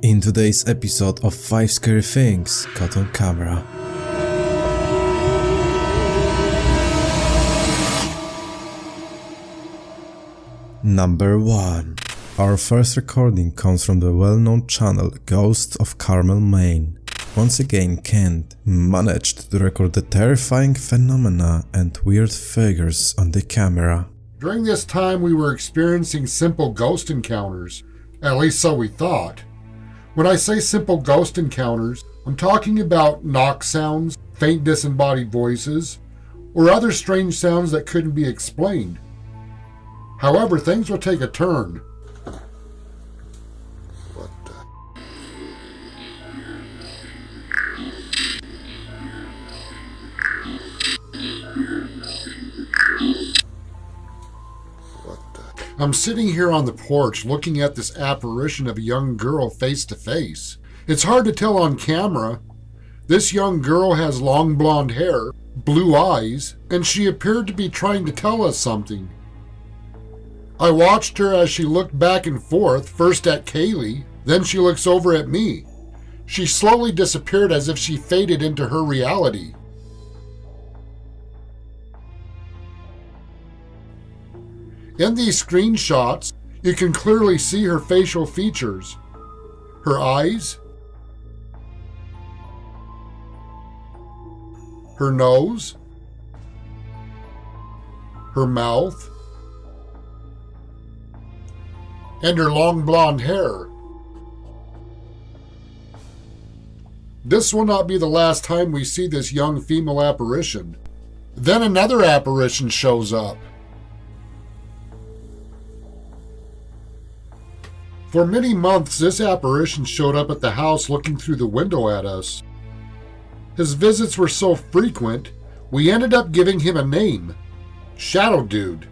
In today's episode of 5 Scary Things Caught on Camera. Number 1. Our first recording comes from the well-known channel Ghosts of Carmel, Maine. Once again, Kent managed to record the terrifying phenomena and weird figures on the camera. During this time we were experiencing simple ghost encounters, at least so we thought. When I say simple ghost encounters, I'm talking about knock sounds, faint disembodied voices, or other strange sounds that couldn't be explained. However, things will take a turn. What the? I'm sitting here on the porch looking at this apparition of a young girl face to face. It's hard to tell on camera. This young girl has long blonde hair, blue eyes, and she appeared to be trying to tell us something. I watched her as she looked back and forth, first at Kaylee, then she looks over at me. She slowly disappeared as if she faded into her reality. In these screenshots, you can clearly see her facial features. Her eyes, her nose, her mouth, and her long blonde hair. This will not be the last time we see this young female apparition. Then another apparition shows up. For many months, this apparition showed up at the house looking through the window at us. His visits were so frequent, we ended up giving him a name, Shadow Dude.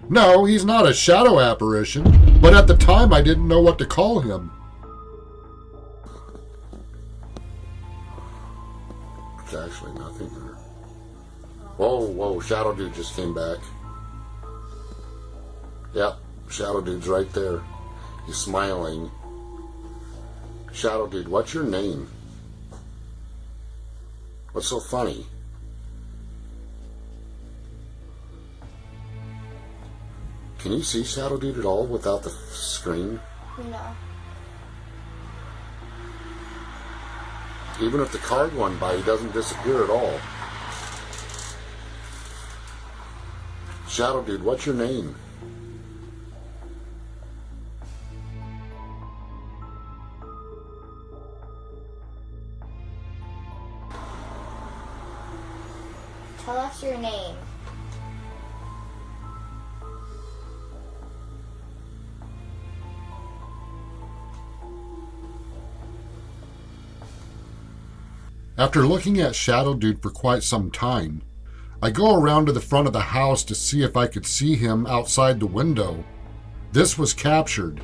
No, he's not a shadow apparition, but at the time I didn't know what to call him. It's actually nothing there. Whoa, Shadow Dude just came back. Yep, Shadow Dude's right there. He's smiling. Shadow Dude, what's your name? What's so funny? Can you see Shadow Dude at all without the screen? No. Even if the card went by, he doesn't disappear at all. Shadow Dude, what's your name? Tell us your name. After looking at Shadow Dude for quite some time, I go around to the front of the house to see if I could see him outside the window. This was captured.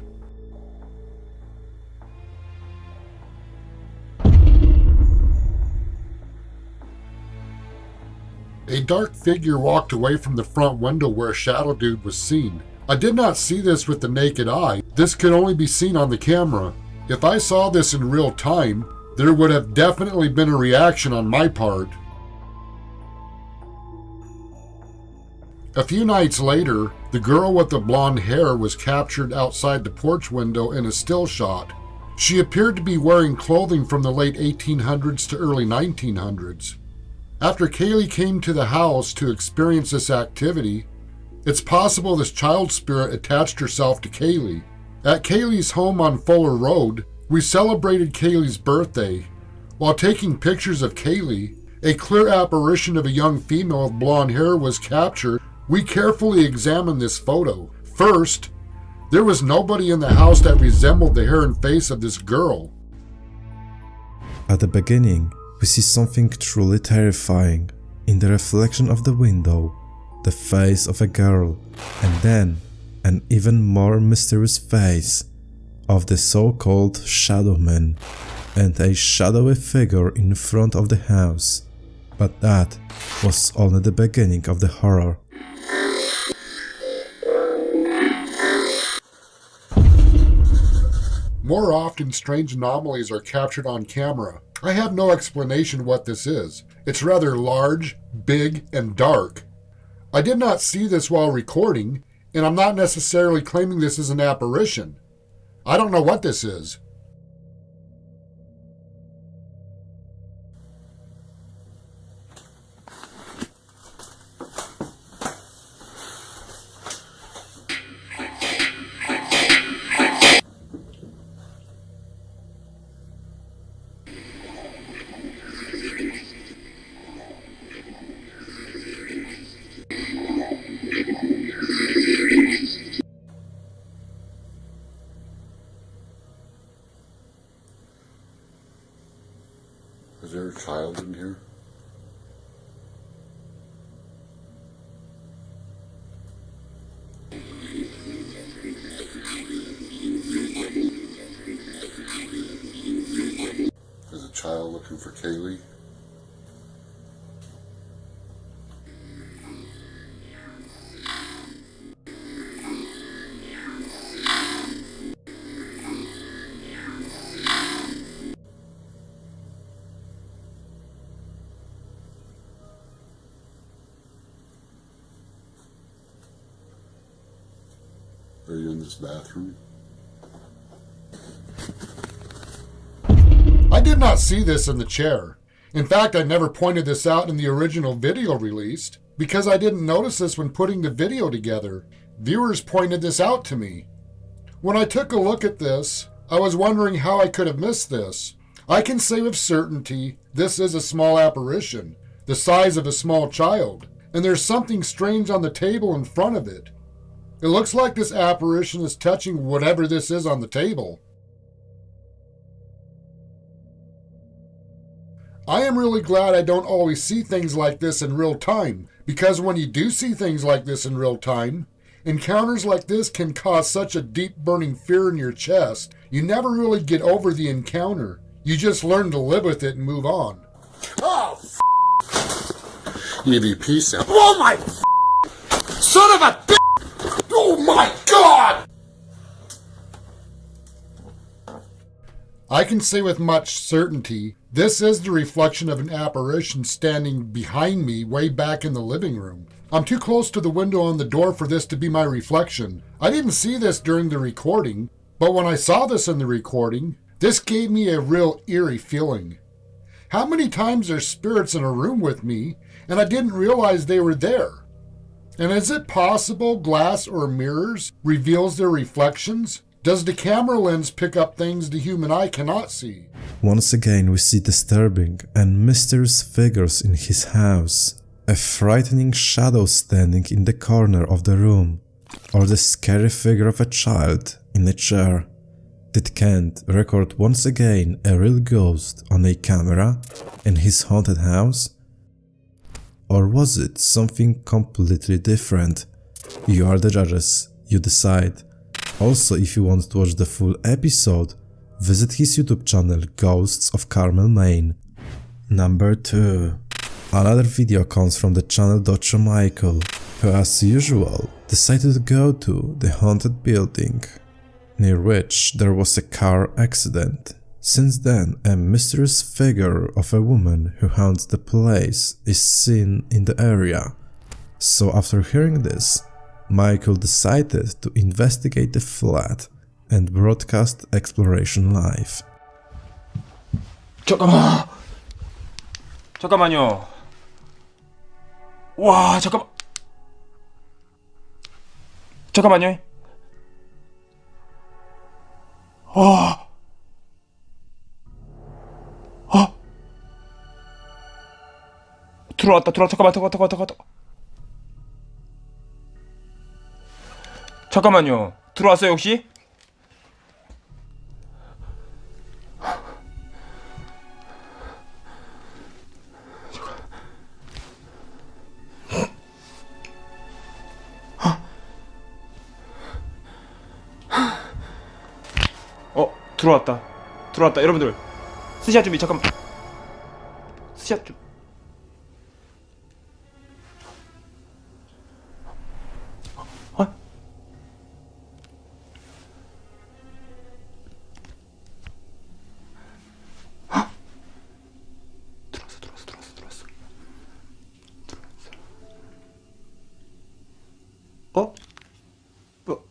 A dark figure walked away from the front window where Shadow Dude was seen. I did not see this with the naked eye. This could only be seen on the camera. If I saw this in real time, there would have definitely been a reaction on my part. A few nights later, the girl with the blonde hair was captured outside the porch window in a still shot. She appeared to be wearing clothing from the late 1800s to early 1900s. After Kaylee came to the house to experience this activity, it's possible this child spirit attached herself to Kaylee. At Kaylee's home on Fuller Road, we celebrated Kaylee's birthday. While taking pictures of Kaylee, a clear apparition of a young female with blonde hair was captured. We carefully examined this photo. First, there was nobody in the house that resembled the hair and face of this girl. At the beginning, we see something truly terrifying. In the reflection of the window, the face of a girl, and then an even more mysterious face of the so-called Shadow Man, and a shadowy figure in front of the house. But that was only the beginning of the horror. More often, strange anomalies are captured on camera. I have no explanation what this is. It's rather large, big, and dark. I did not see this while recording, and I'm not necessarily claiming this is an apparition. I don't know what this is. Is there a child in here? Is a child looking for Kaylee? Are you in this bathroom? I did not see this in the chair. In fact, I never pointed this out in the original video released because I didn't notice this when putting the video together. Viewers pointed this out to me. When I took a look at this, I was wondering how I could have missed this. I can say with certainty this is a small apparition, the size of a small child, and there's something strange on the table in front of it. It looks like this apparition is touching whatever this is on the table. I am really glad I don't always see things like this in real time, because when you do see things like this in real time, encounters like this can cause such a deep burning fear in your chest, you never really get over the encounter. You just learn to live with it and move on. Oh, EVP sound. Oh my son of a bitch! Oh my god! I can say with much certainty, this is the reflection of an apparition standing behind me way back in the living room. I'm too close to the window on the door for this to be my reflection. I didn't see this during the recording, but when I saw this in the recording, this gave me a real eerie feeling. How many times are spirits in a room with me, and I didn't realize they were there? And is it possible glass or mirrors reveals their reflections? Does the camera lens pick up things the human eye cannot see? Once again we see disturbing and mysterious figures in his house. A frightening shadow standing in the corner of the room, or the scary figure of a child in a chair. Did Kent record once again a real ghost on a camera in his haunted house? Or was it something completely different? You are the judges, you decide. Also, if you want to watch the full episode, visit his YouTube channel Ghosts of Carmel, Maine. Number 2. Another video comes from the channel Dr. Michael, who as usual decided to go to the haunted building, near which there was a car accident. Since then, a mysterious figure of a woman who haunts the place is seen in the area. So after hearing this, Michael decided to investigate the flat and broadcast exploration live. 잠깐만요. 와, 잠깐만요. 들어왔다. 잠깐만요. 들어왔어요, 혹시? 들어왔다. 여러분들. 스샷 준비, 잠깐만. 스샷 좀.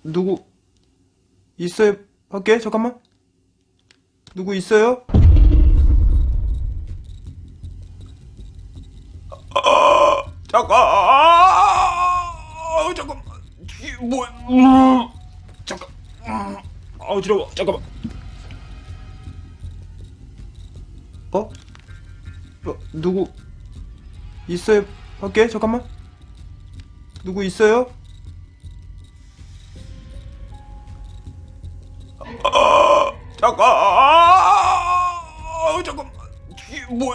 누구 있어요? 밖에? 잠깐만. 누구 있어요? 잠깐. 뭐? 잠깐. 어지러워. 잠깐만. 누구 있어요? 밖에? 잠깐만. 누구 있어요? 잠깐. 뭐?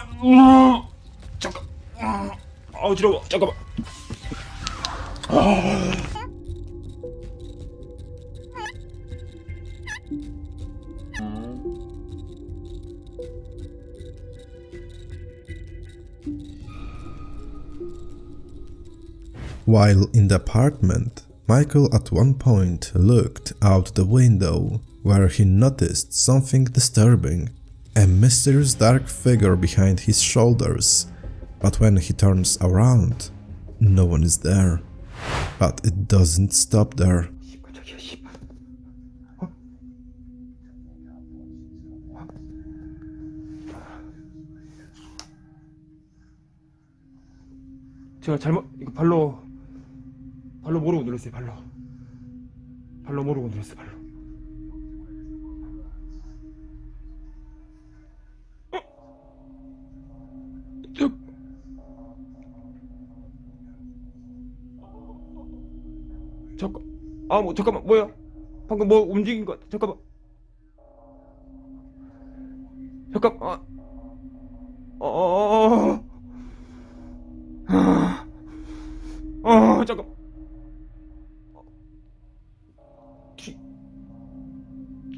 잠깐. 어지러워. 잠깐만. While in the apartment, Michael at one point looked out the window where he noticed something disturbing, a mysterious dark figure behind his shoulders, but when he turns around, no one is there. But it doesn't stop there. 제가 잘못 이거 발로 모르고 눌렀어요. 발로 모르고 눌렀어요. 발로. 잠깐. 뭐 잠깐만. 뭐야? 방금 뭐 움직인 것 같아. 잠깐만. 잠깐. 잠깐.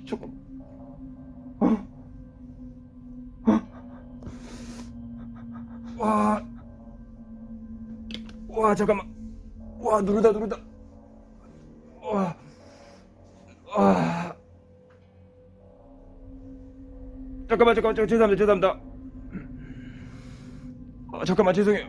잠깐. 와, 잠깐만. 와, 누르다. 잠깐만. 죄송합니다. 잠깐만, 죄송해요.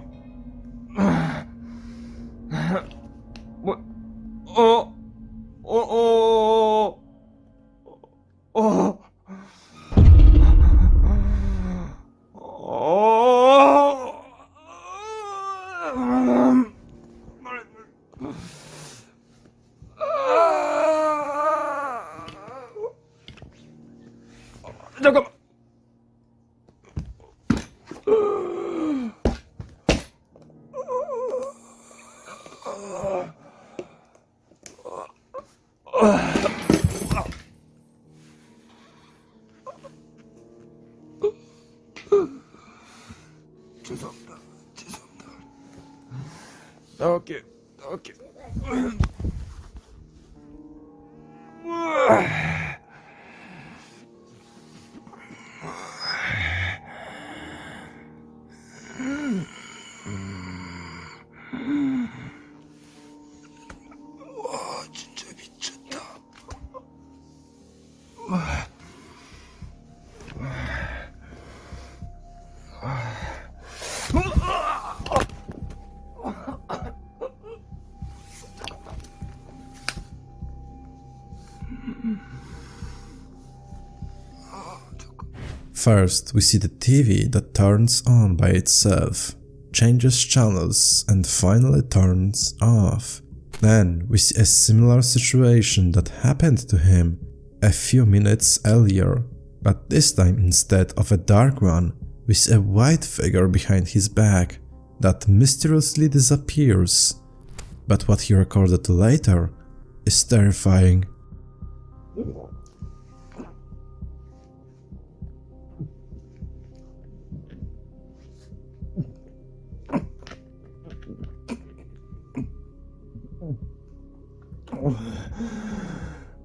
잠깐만. 죄송합니다. 나갈게요. 와, 진짜 미쳤다. First, we see the TV that turns on by itself, changes channels and finally turns off. Then we see a similar situation that happened to him a few minutes earlier, but this time instead of a dark one, we see a white figure behind his back that mysteriously disappears. But what he recorded later is terrifying.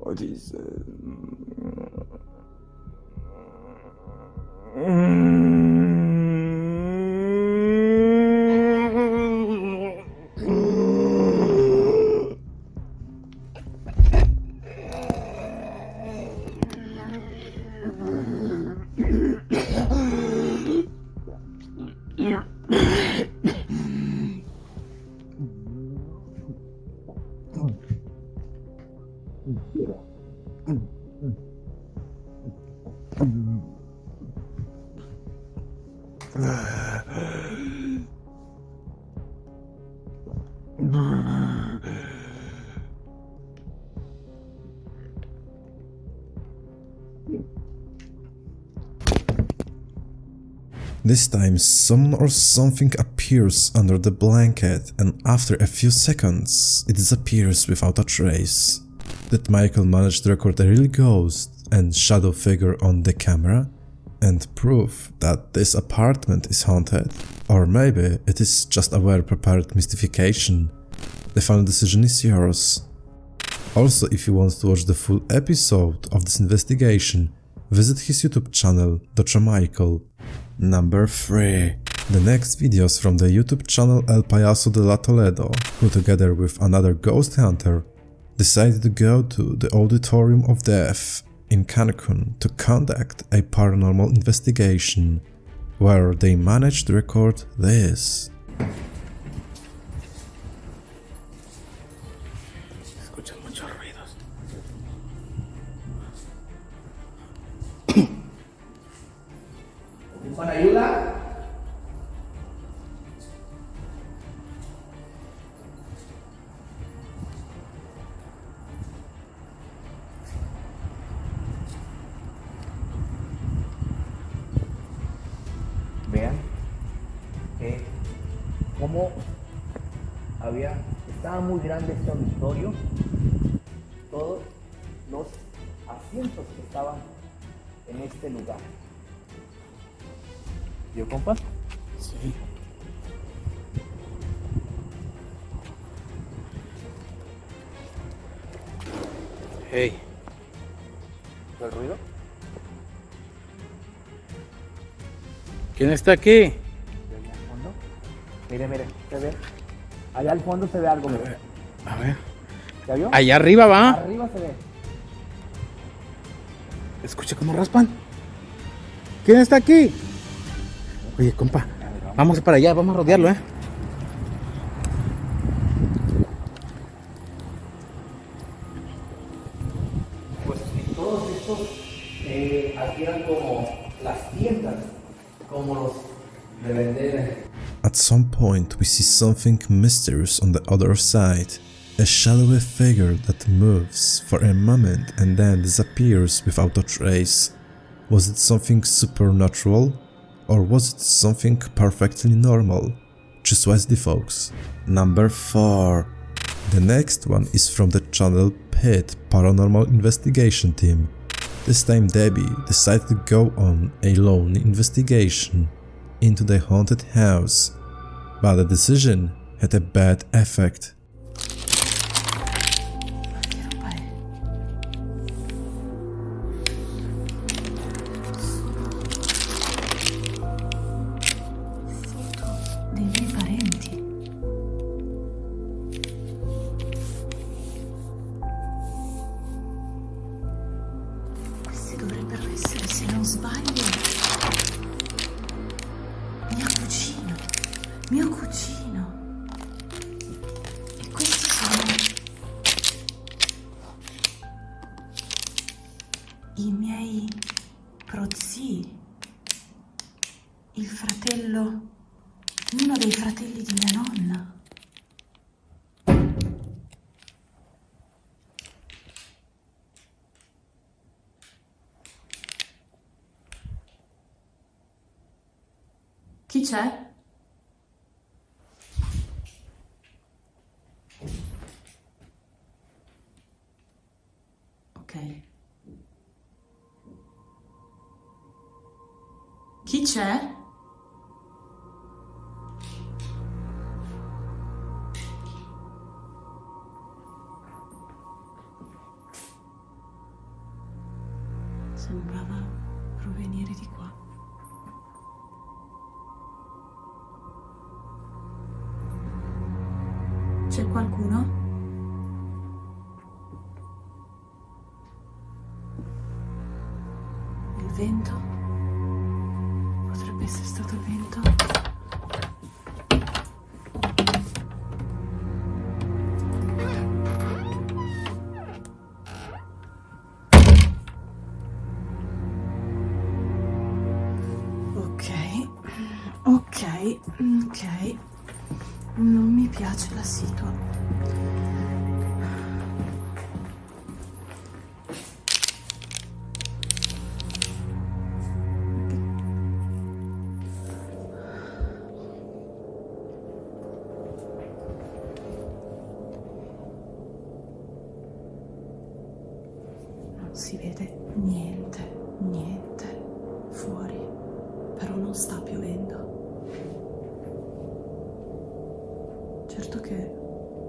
어디 있어? This time someone or something appears under the blanket and after a few seconds it disappears without a trace. Did Michael manage to record a real ghost and shadow figure on the camera and prove that this apartment is haunted? Or maybe it is just a well-prepared mystification? The final decision is yours. Also, if you want to watch the full episode of this investigation, visit his YouTube channel, Dr. Michael. Number 3. The next videos from the YouTube channel El Payaso de la Toledo, who together with another ghost hunter decided to go to the Auditorium of Death in Cancun to conduct a paranormal investigation, where they managed to record this. Escuchan muchos ruidos. ¿Con ayuda? Vean cómo estaba muy grande este auditorio, todos los asientos que estaban en este lugar. ¿Vio, compa? Sí. Hey. ¿Ve el ruido? ¿Quién está aquí? ¿Ve allá al fondo? Mire, ¿se ve? Allá al fondo se ve algo, mire. A ver. ¿Ya vio? Allá arriba va. Arriba se ve. Escucha cómo raspan. ¿Quién está aquí? Oye, compa, vamos para allá, vamos a rodearlo, Pues todos estos aquí eran como las tiendas, como los de vender. At some point we see something mysterious on the other side, a shadowy figure that moves for a moment and then disappears without a trace. Was it something supernatural? Or was it something perfectly normal? Choose wisely, folks. Number 4. The next one is from the channel Pit Paranormal Investigation Team. This time Debbie decided to go on a lonely investigation into the haunted house, but the decision had a bad effect. Dei miei parenti. Questi dovrebbero essere, se non sbaglio, mio cugino. E questi sono i miei prozii, il fratello. Uno dei fratelli di mia nonna. Chi c'è? Ok. Chi c'è? Sembrava provenire di qua. C'è qualcuno? Il vento? Potrebbe essere stato il vento? ok. Non mi piace la situazione. Non si vede niente fuori, però non sta piovendo. Certo che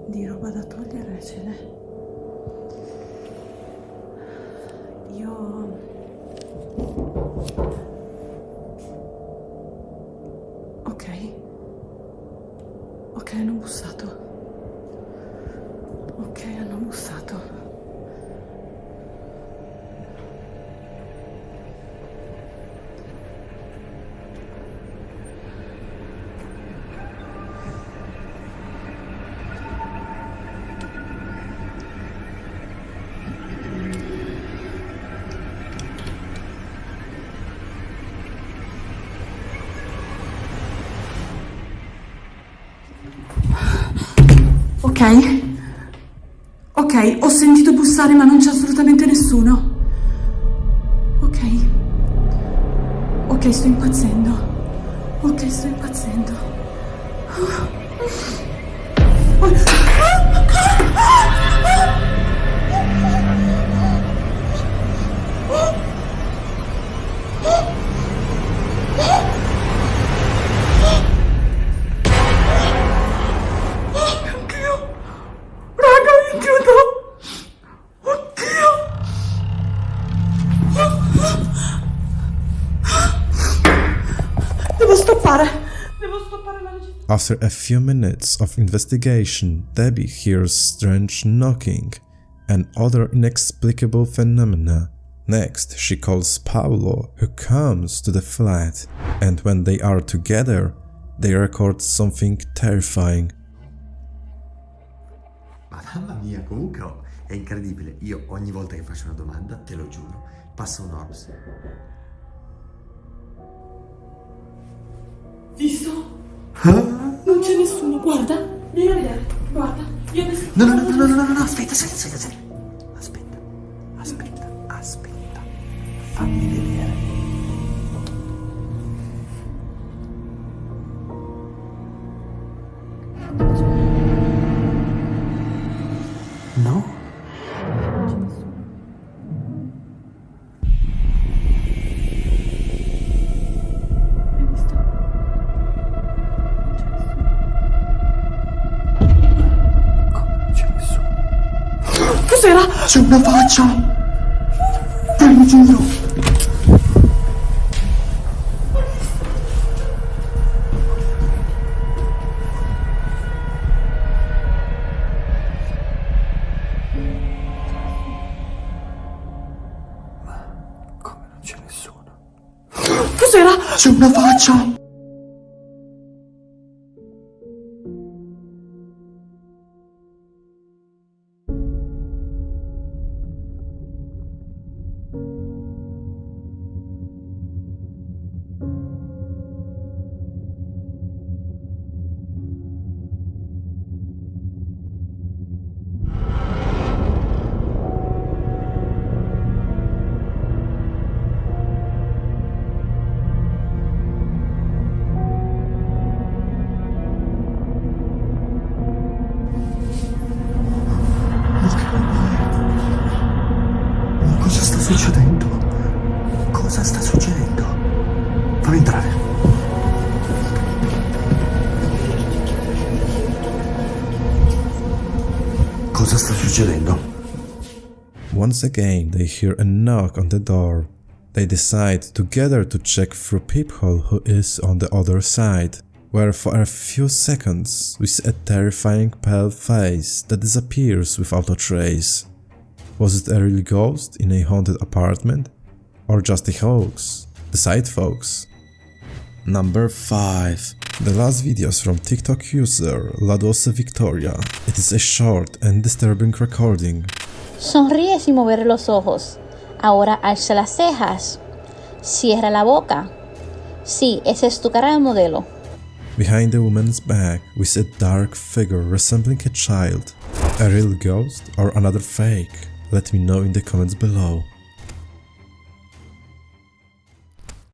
di roba da togliere ce n'è. Io... Ok, hanno bussato. Ok, hanno bussato. Ok, ho sentito bussare ma non c'è assolutamente nessuno. Ok, sto impazzendo. Devo stoppare la registrazione. After a few minutes of investigation, Debbie hears strange knocking and other inexplicable phenomena. Next, she calls Paolo, who comes to the flat, and when they are together, they record something terrifying. Ma mamma mia, comunque è incredibile. Io ogni volta che faccio una domanda, te lo giuro, passa un orbs. Visto? Non c'è nessuno, guarda. Vieni a vedere, guarda. Io adesso... No, aspetta. Fammi vedere. No? Cos'era? C'è una faccia! Te lo giuro! Come non c'è nessuno? Cos'era? C'è una faccia! Cosa sta succedendo? Cosa sta succedendo? Fammi entrare. Cosa sta succedendo? Once again, they hear a knock on the door. They decide together to check through peephole who is on the other side, where for a few seconds we see a terrifying pale face that disappears without a trace. Was it a real ghost in a haunted apartment? Or just a hoax? Decide, folks. Number 5. The last videos from TikTok user Ladose Victoria. It is a short and disturbing recording. Sonríe sin mover los ojos. Ahora alza las cejas. Cierra la boca. Sí, esa es tu cara de modelo. Behind the woman's back, we see a dark figure resembling a child. A real ghost or another fake? Let me know in the comments below.